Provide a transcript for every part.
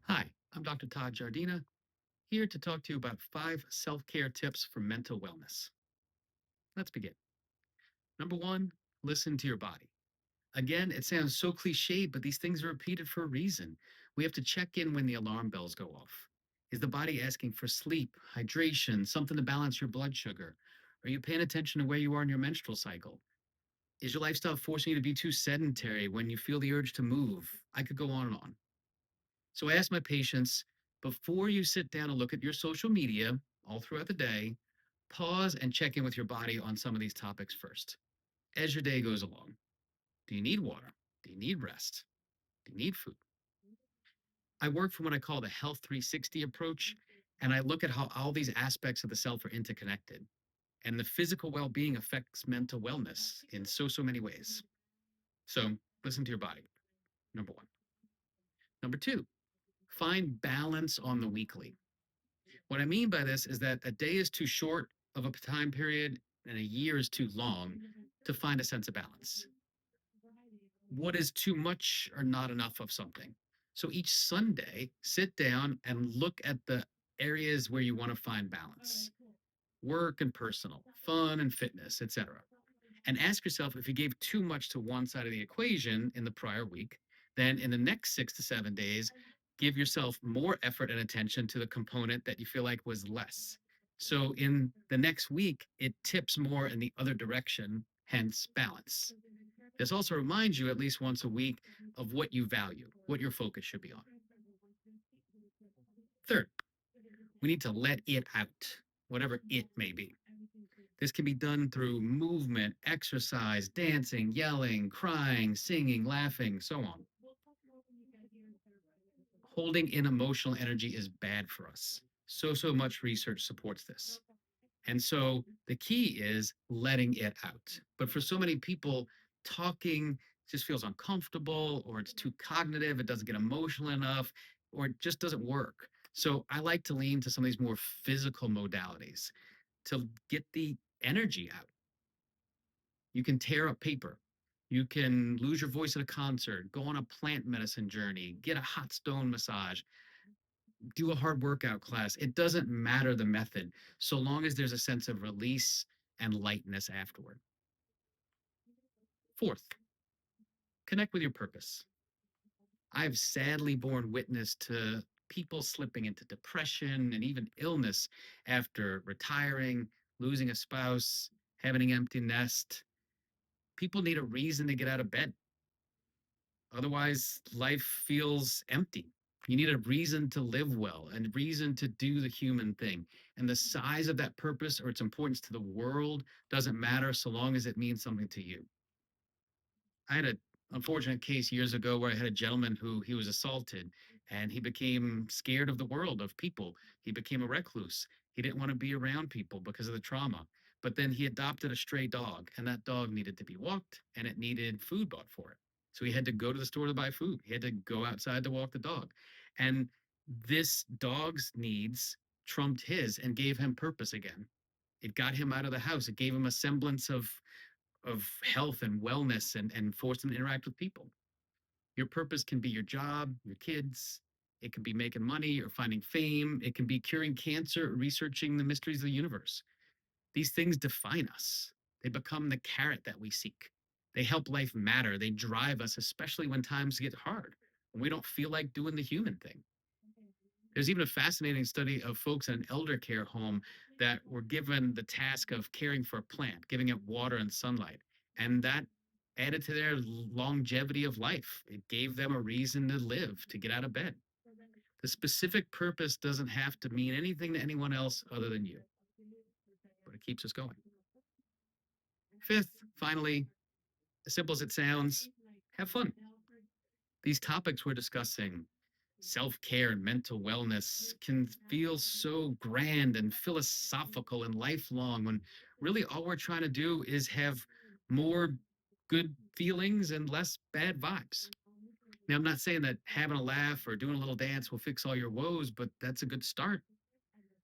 Hi, I'm Dr. Todd Jardina, here to talk to you about 5 self care tips for mental wellness. Let's begin. Number one, listen to your body. Again, it sounds so cliche, but these things are repeated for a reason. We have to check in when the alarm bells go off. Is the body asking for sleep, hydration, something to balance your blood sugar? Are you paying attention to where you are in your menstrual cycle? Is your lifestyle forcing you to be too sedentary when you feel the urge to move? I could go on and on. So I ask my patients, before you sit down and look at your social media all throughout the day, pause and check in with your body on some of these topics first. As your day goes along, do you need water? Do you need rest? Do you need food? I work from what I call the Health 360 approach, and I look at how all these aspects of the self are interconnected. And the physical well being affects mental wellness in so many ways. So listen to your body, number one. Number two, find balance on the weekly. What I mean by this is that a day is too short of a time period and a year is too long to find a sense of balance. What is too much or not enough of something? So each Sunday, sit down and look at the areas where you want to find balance: work and personal, fun and fitness, etc. And ask yourself, if you gave too much to one side of the equation in the prior week, then in the next 6 to 7 days, give yourself more effort and attention to the component that you feel like was less. So in the next week, it tips more in the other direction, hence balance. This also reminds you at least once a week of what you value, what your focus should be on. Third, we need to let it out, whatever it may be. This can be done through movement, exercise, dancing, yelling, crying, singing, laughing, so on. Holding in emotional energy is bad for us. So much research supports this. And so the key is letting it out. But for so many people, talking just feels uncomfortable, or it's too cognitive, it doesn't get emotional enough, or it just doesn't work. So I like to lean to some of these more physical modalities to get the energy out. You can tear up paper. You can lose your voice at a concert, go on a plant medicine journey, get a hot stone massage, do a hard workout class. It doesn't matter the method, so long as there's a sense of release and lightness afterward. Fourth, connect with your purpose. I've sadly borne witness to people slipping into depression and even illness after retiring, losing a spouse, having an empty nest. People need a reason to get out of bed. Otherwise, life feels empty. You need a reason to live well and reason to do the human thing. And the size of that purpose or its importance to the world doesn't matter so long as it means something to you. I had an unfortunate case years ago where I had a gentleman who he was assaulted and he became scared of the world, of people. He became a recluse. He didn't want to be around people because of the trauma. But then he adopted a stray dog, and that dog needed to be walked and it needed food bought for it. So he had to go to the store to buy food. He had to go outside to walk the dog. And this dog's needs trumped his and gave him purpose again. It got him out of the house. It gave him a semblance of health and wellness, and force them to interact with people. Your purpose can be your job, your kids. It can be making money or finding fame. It can be curing cancer or researching the mysteries of the universe. These things define us. They become the carrot that we seek. They help life matter. They drive us, especially when times get hard, when we don't feel like doing the human thing. There's even a fascinating study of folks in an elder care home that were given the task of caring for a plant, giving it water and sunlight. And that added to their longevity of life. It gave them a reason to live, to get out of bed. The specific purpose doesn't have to mean anything to anyone else other than you, but it keeps us going. Fifth, finally, as simple as it sounds, have fun. These topics we're discussing, self care and mental wellness, can feel so grand and philosophical and lifelong when really all we're trying to do is have more good feelings and less bad vibes. Now, I'm not saying that having a laugh or doing a little dance will fix all your woes, but that's a good start.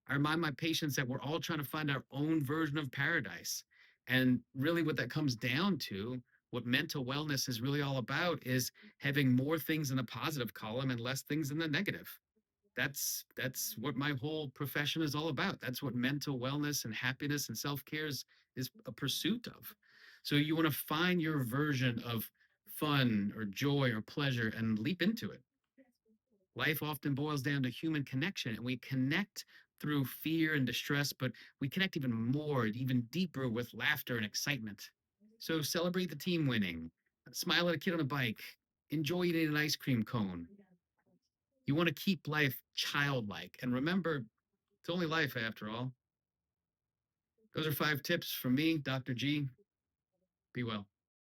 I remind my patients that we're all trying to find our own version of paradise. And really, what that comes down to, what mental wellness is really all about, is having more things in the positive column and less things in the negative. That's what my whole profession is all about. That's what mental wellness and happiness and self-care is a pursuit of. So you want to find your version of fun or joy or pleasure and leap into it. Life often boils down to human connection, and we connect through fear and distress, but we connect even more, even deeper with laughter and excitement. So celebrate the team winning, smile at a kid on a bike, enjoy eating an ice cream cone. You want to keep life childlike, and remember, it's only life after all. Those are 5 tips from me, Dr. G. Be well.